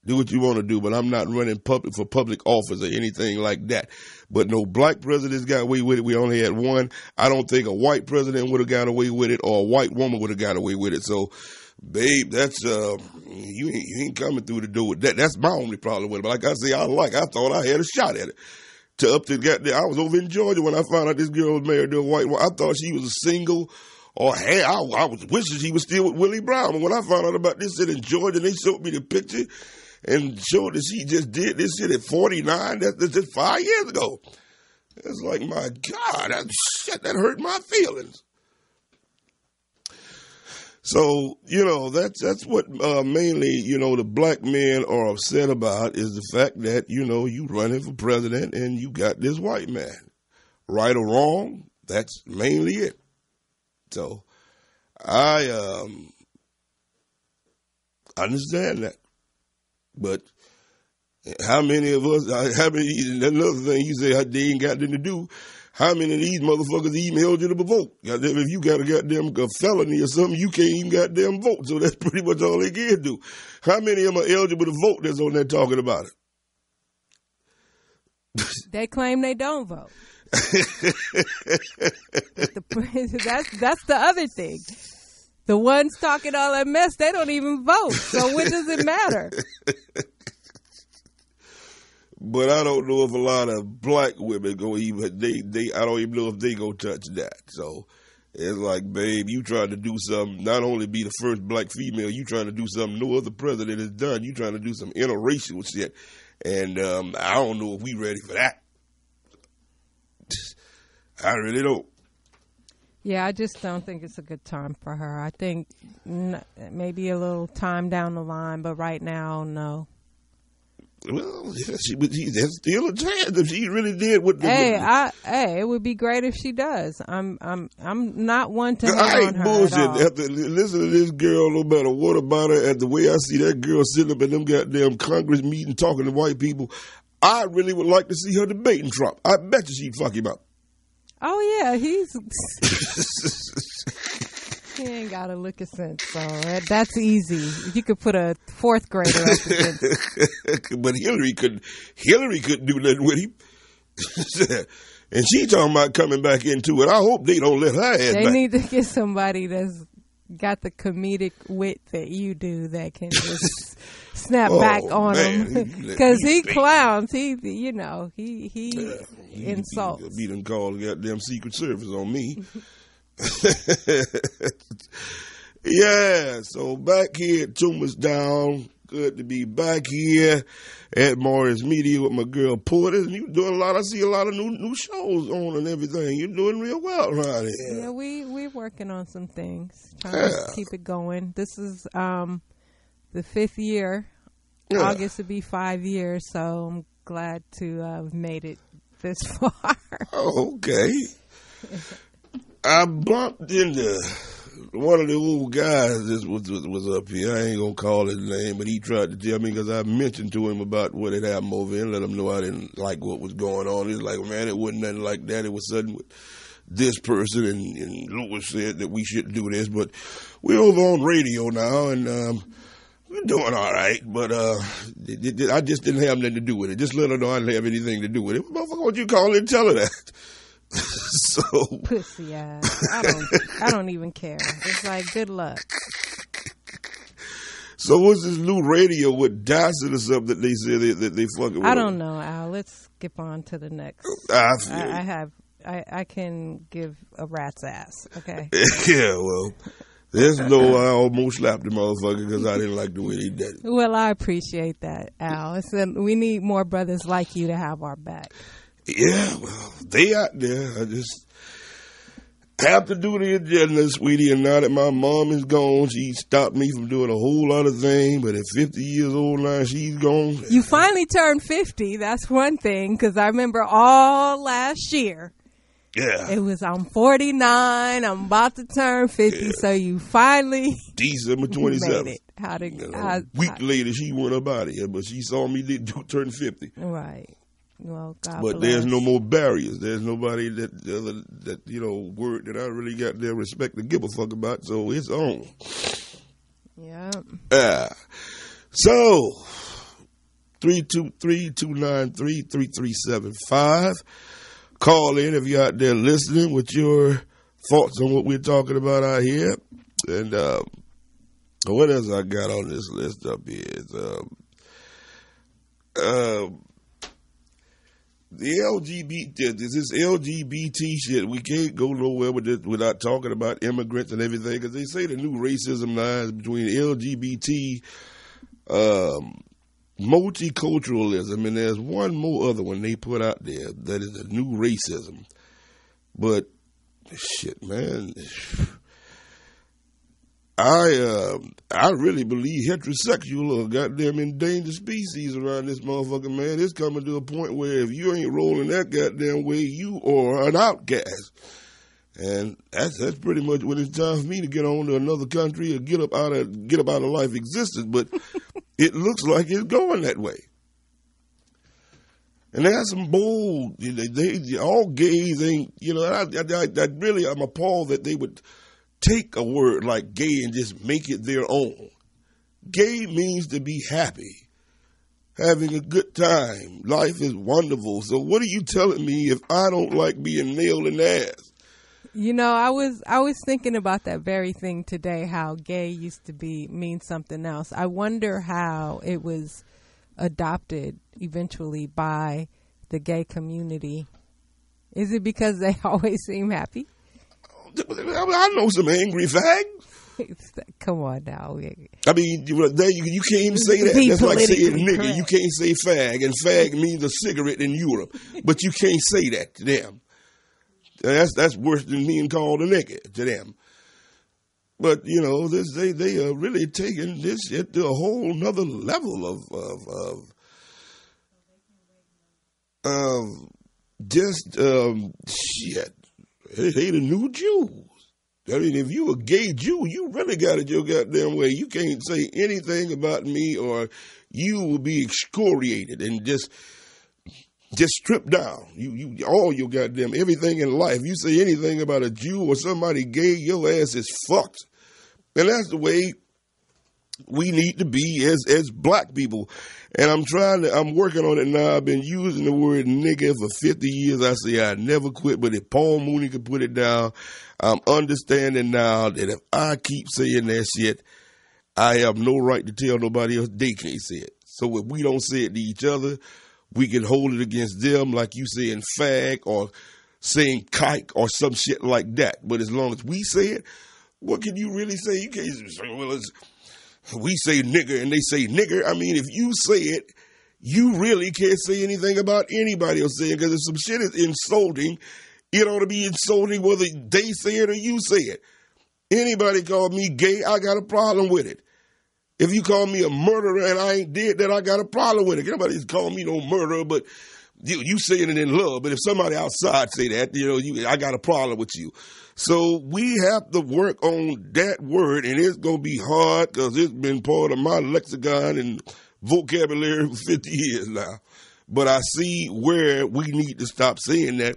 do what you want to do, but I'm not running for public office or anything like that. But no black presidents got away with it. We only had one. I don't think a white president would have got away with it or a white woman would have got away with it. So, babe, that's you ain't coming through the door with that. That's my only problem with it. But like I say, I thought I had a shot at it. To up to get there, I was over in Georgia when I found out this girl was married to a white woman. I thought she was a single, or hey, I was wishing she was still with Willie Brown. But when I found out about this shit in Georgia, they showed me the picture and showed that she just did this shit at 49. That's just 5 years ago. It's like, my God, that hurt my feelings. So, that's what mainly, the black men are upset about is the fact that, you running for president and you got this white man. Right or wrong, that's mainly it. So I understand that. But how many of us, another thing you say they ain't got nothing to do, how many of these motherfuckers even eligible to vote? Goddamn, if you got a goddamn felony or something, you can't even goddamn vote. So that's pretty much all they can do. How many of them are eligible to vote that's on there talking about it? They claim they don't vote. That's the other thing. The ones talking all that mess, they don't even vote. So what does it matter? But I don't know if a lot of black women I don't even know if they go touch that. So it's like, babe, you trying to do something, not only be the first black female, you trying to do something no other president has done. You trying to do some interracial shit. And I don't know if we ready for that. I really don't. Yeah, I just don't think it's a good time for her. I think maybe a little time down the line, but right now, no. Well, there's still a chance if she really did what. It would be great if she does. I'm not one to hate on her bullshit. at all. After listen to this girl, no matter what about her, and the way I see that girl sitting up in them goddamn Congress meeting talking to white people, I really would like to see her debating Trump. I bet you she'd fuck him up. Oh yeah, he ain't got a lick of sense, so that's easy. You could put a fourth grader up against. But Hillary couldn't do nothing with him. And she talking about coming back into it. I hope they don't let her ass back. They need to get somebody that's got the comedic wit that you do that can just snap back on him. Because he clowns. He insults. He done called the goddamn Secret Service on me. Yeah, so back here at Toomer's Down. Good to be back here at Morris Media with my girl Porter. And you doing I see a lot of new shows on and everything. You're doing real well around here. Yeah, we're working on some things. Trying to keep it going. This is the 5th year. Yeah. August will be 5 years, so I'm glad to have made it this far. Oh, okay. I bumped into one of the old guys that was up here. I ain't gonna call his name, but he tried to tell me because I mentioned to him about what had happened over here and let him know I didn't like what was going on. He's like, man, it wasn't nothing like that. It was something with this person, and Lewis said that we shouldn't do this. But we're over on radio now, and we're doing all right. But I just didn't have nothing to do with it. Just let her know I didn't have anything to do with it. Motherfucker, what'd you call her and tell her that? So pussy ass. I don't even care. It's like, good luck. So what's this new radio with Dyson or something that they say that they fucking with? I don't know, Al. Let's skip on to the next. I can give a rat's ass. Okay. Yeah, well, there's no. I almost slapped the motherfucker because I didn't like the way they did it. Well, I appreciate that, Al. We need more brothers like you to have our back. Yeah, well, they out there. I just have to do the agenda, sweetie. And now that my mom is gone, she stopped me from doing a whole lot of things. But at 50 years old now, she's gone. You finally turned 50. That's one thing, because I remember all last year. Yeah. It was, I'm 49. I'm about to turn 50. Yeah. So you finally December 27th. made it. A week later, she went up out of here, but she saw me turn 50. Right. Well, God but bless. There's no more barriers. There's nobody that word that I really got their respect to give a fuck about. So it's on. Yeah. So 323-293-3375. Call in if you're out there listening with your thoughts on what we're talking about out here. And what else I got on this list up here is this LGBT shit. We can't go nowhere with it without talking about immigrants and everything, because they say the new racism lies between LGBT, multiculturalism, and there's one more other one they put out there that is a new racism. But shit, man, I really believe heterosexual are goddamn endangered species around this motherfucker, man. It's coming to a point where if you ain't rolling that goddamn way, you are an outcast. And that's pretty much when it's time for me to get on to another country or get up out of life existence. But it looks like it's going that way. And there's some bold, all gays ain't, I really, I'm appalled that they would take a word like gay and just make it their own. Gay means to be happy, having a good time. Life is wonderful. So what are you telling me if I don't like being nailed in the ass? I was thinking about that very thing today, how gay used to mean something else. I wonder how it was adopted eventually by the gay community. Is it because they always seem happy? I know some angry fags. Come on now. I mean, you can't even say that. That's like saying nigga. Correct. You can't say fag, and fag means a cigarette in Europe. But you can't say that to them. That's worse than being called a nigga to them. But they are really taking this shit to a whole nother level of just shit. They the new Jews. I mean, if you a gay Jew, you really got it your goddamn way. You can't say anything about me, or you will be excoriated and just stripped down. You all your goddamn everything in life. You say anything about a Jew or somebody gay, your ass is fucked. And that's the way we need to be as black people. And I'm working on it now. I've been using the word nigga for 50 years. I say I never quit, but if Paul Mooney could put it down, I'm understanding now that if I keep saying that shit, I have no right to tell nobody else they can't say it. So if we don't say it to each other, we can hold it against them, like you saying fag or saying kike or some shit like that. But as long as we say it, what can you really say? You can't say, well, we say nigger and they say nigger. I mean, if you say it, you really can't say anything about anybody else saying it, because if some shit is insulting, it ought to be insulting whether they say it or you say it. Anybody call me gay, I got a problem with it. If you call me a murderer and I ain't dead, then I got a problem with it. Nobody's calling me no murderer, but you saying it in love. But if somebody outside say that, I got a problem with you. So we have to work on that word, and it's going to be hard because it's been part of my lexicon and vocabulary for 50 years now. But I see where we need to stop saying that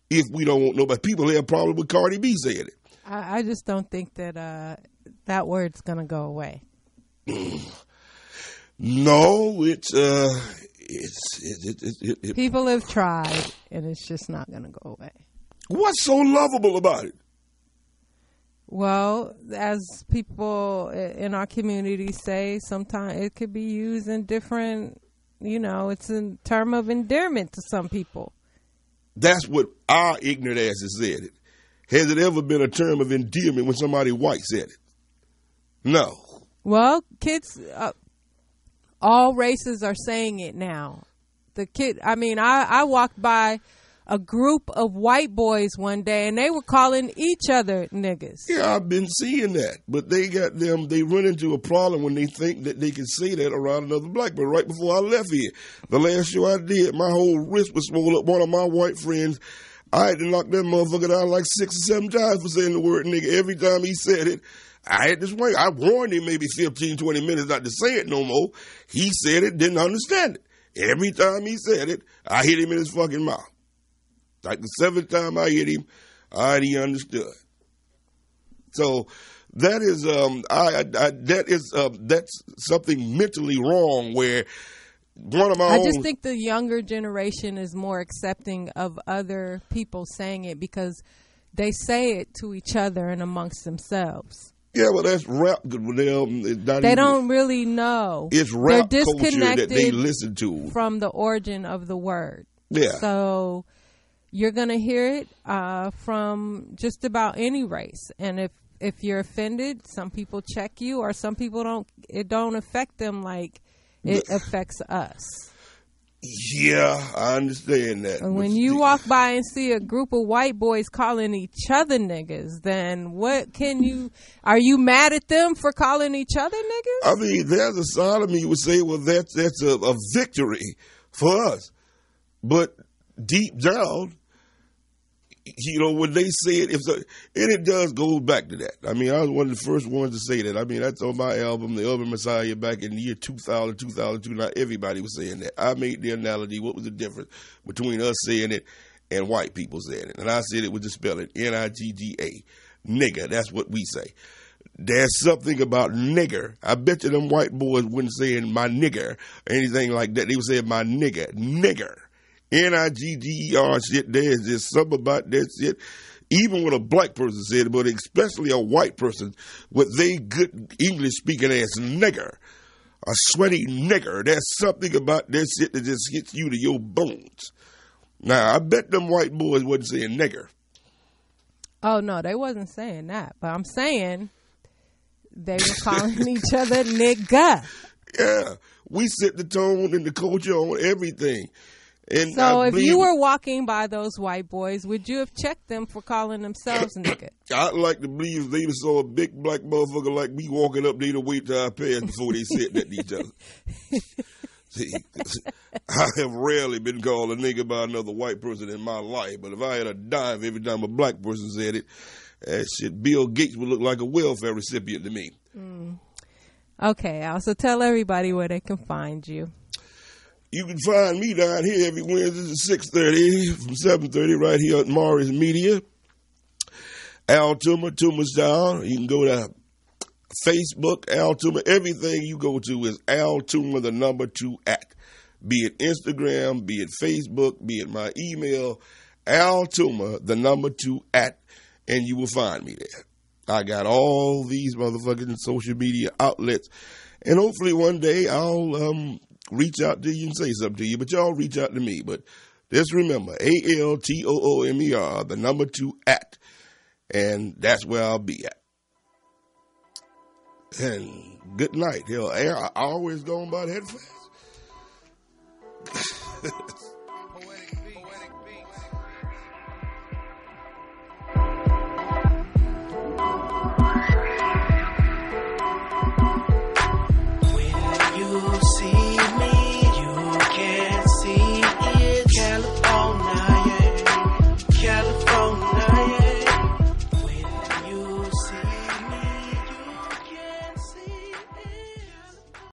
if we don't want nobody. People have a problem with Cardi B saying it. I just don't think that that word's going to go away. No, people have tried, and it's just not going to go away. What's so lovable about it? Well, as people in our community say, sometimes it could be used in different, it's a term of endearment to some people. That's what our ignorant asses said it. Has it ever been a term of endearment when somebody white said it? No. Well, kids, all races are saying it now. I walked by a group of white boys one day, and they were calling each other niggas. Yeah, I've been seeing that. But they run into a problem when they think that they can say that around another black man. Right before I left here, the last show I did, my whole wrist was swollen up. One of my white friends, I had to knock that motherfucker down like 6 or 7 times for saying the word nigga. Every time he said it, I had this way. I warned him maybe 15, 20 minutes not to say it no more. He said it, didn't understand it. Every time he said it, I hit him in his fucking mouth. Like the 7th time I hit him, he understood. So that is that's something mentally wrong where one of my I just think the younger generation is more accepting of other people saying it because they say it to each other and amongst themselves. Yeah, well, that's rap. They don't really know. It's rap culture that they listen to from the origin of the word. Yeah. So you're going to hear it from just about any race. And if you're offended, some people check you, or some people don't. It don't affect them like it affects us. Yeah, I understand that. When you walk by and see a group of white boys calling each other niggas, then are you mad at them for calling each other niggas? I mean, there's a side of me would say, well, that's a victory for us. But deep down, when they say it, and it does go back to that. I mean, I was one of the first ones to say that. I mean, that's on my album, The Urban Messiah, back in the year 2000, 2002. Not everybody was saying that. I made the analogy, what was the difference between us saying it and white people saying it? And I said it was the spelling, N-I-G-G-A. Nigger, that's what we say. There's something about nigger. I bet you them white boys wouldn't say my nigger or anything like that. They would say my nigger. Nigger. N-I-G-G-E-R shit. There's just something about that shit. Even when a black person said it, but especially a white person with they good English speaking ass nigger, a sweaty nigger. There's something about that shit that just hits you to your bones. Now, I bet them white boys wasn't saying nigger. Oh, no, they wasn't saying that. But I'm saying they were calling each other nigga. Yeah. We set the tone and the culture on everything. And so if you were walking by those white boys, would you have checked them for calling themselves nigga? I'd like to believe if they saw a big black motherfucker like me walking up, they'd wait till I passed before they said that to each other. See, I have rarely been called a nigga by another white person in my life, but if I had a dime every time a black person said it, that shit, Bill Gates would look like a welfare recipient to me. Okay, also tell everybody where they can find you. You can find me down here every Wednesday at 6:30 from 7:30 right here at Morris Media. Al Toomer, Toomer's Down. You can go to Facebook, Al Toomer. Everything you go to is Al Toomer, the number 2 at. Be it Instagram, be it Facebook, be it my email, Al Toomer, the number 2 at, and you will find me there. I got all these motherfucking social media outlets, and hopefully one day I'll reach out to you and say something to you, but y'all reach out to me. But just remember, ALTOOMER, the number 2 at, and that's where I'll be at. And good night. Hell, I always going by that fast.